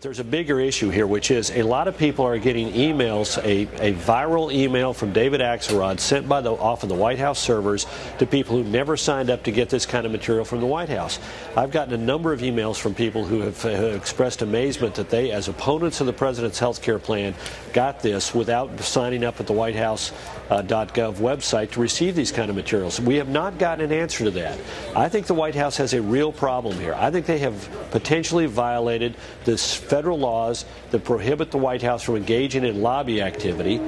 there's a bigger issue here, which is a lot of people are getting emails, a viral email from David Axelrod sent off of the White House servers to people who never signed up to get this kind of material from the White House. I've gotten a number of emails from people who have expressed amazement that they, as opponents of the president's health care plan, got this without signing up at the WhiteHouse.gov website to receive these kind of materials. We have not gotten an answer to that. I think the White House has a real problem here. I think they have potentially violated this federal laws that prohibit the White House from engaging in lobby activity.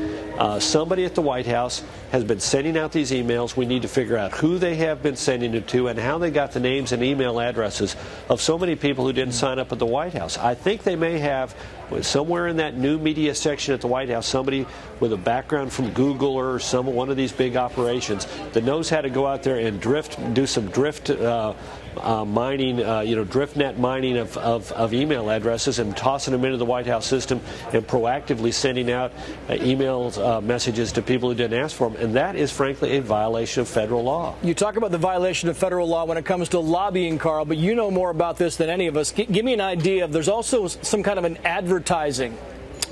Somebody at the White House has been sending out these emails. We need to figure out who they have been sending it to and how they got the names and email addresses of so many people who didn't sign up at the White House. I think they may have, somewhere in that new media section at the White House, somebody with a background from Google or one of these big operations that knows how to go out there and do some drift mining, DriftNet mining of email addresses and tossing them into the White House system and proactively sending out messages to people who didn't ask for them. And that is, frankly, a violation of federal law. You talk about the violation of federal law when it comes to lobbying, Carl, but you know more about this than any of us. Give me an idea of, there's also some kind of an advertising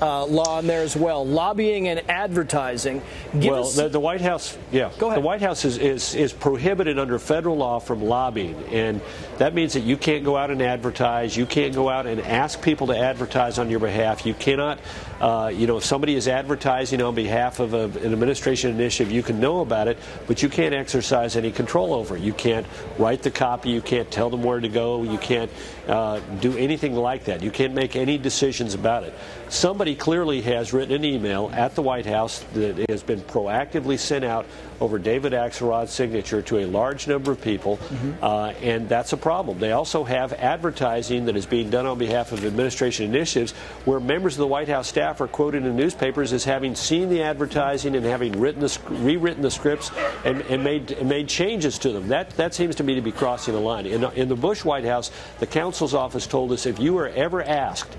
law in there as well. Lobbying and advertising. The White House, yeah. Go ahead. The White House is prohibited under federal law from lobbying, and that means that you can't go out and advertise. You can't go out and ask people to advertise on your behalf. You cannot, if somebody is advertising on behalf of an administration initiative, you can know about it, but you can't exercise any control over it. You can't write the copy. You can't tell them where to go. You can't do anything like that. You can't make any decisions about it. Somebody clearly has written an email at the White House that has been proactively sent out over David Axelrod's signature to a large number of people, and that's a problem. They also have advertising that is being done on behalf of administration initiatives where members of the White House staff are quoted in newspapers as having seen the advertising and having rewritten the scripts and made changes to them. That seems to me to be crossing the line. In the Bush White House, the counsel's office told us if you were ever asked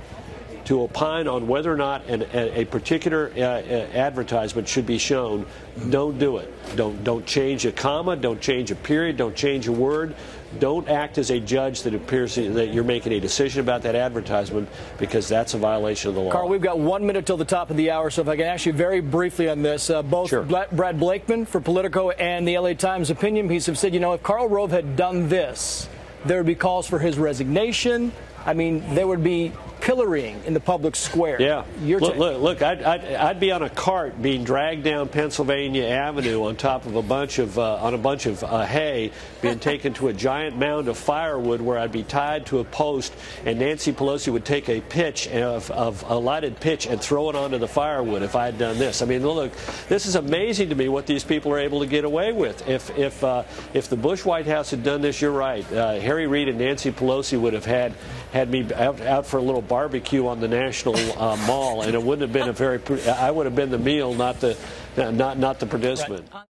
to opine on whether or not a particular advertisement should be shown, don't do it. Don't change a comma, don't change a period, don't change a word. Don't act as a judge that appears that you're making a decision about that advertisement, because that's a violation of the law. Carl, we've got 1 minute till the top of the hour, so if I can ask you very briefly on this. Both Sure. Brad Blakeman for Politico and the LA Times opinion piece have said, if Karl Rove had done this, there would be calls for his resignation. I mean, there would be pillorying in the public square. Yeah. Look, I'd be on a cart being dragged down Pennsylvania Avenue on top of a bunch of hay, being taken to a giant mound of firewood where I'd be tied to a post, and Nancy Pelosi would take a pitch of a lighted pitch and throw it onto the firewood if I had done this. I mean, look, this is amazing to me what these people are able to get away with. If the Bush White House had done this, you're right. Harry Reid and Nancy Pelosi would have had me out for a little barbecue on the National Mall, and it wouldn't have been I would have been the meal, not the participant. Right.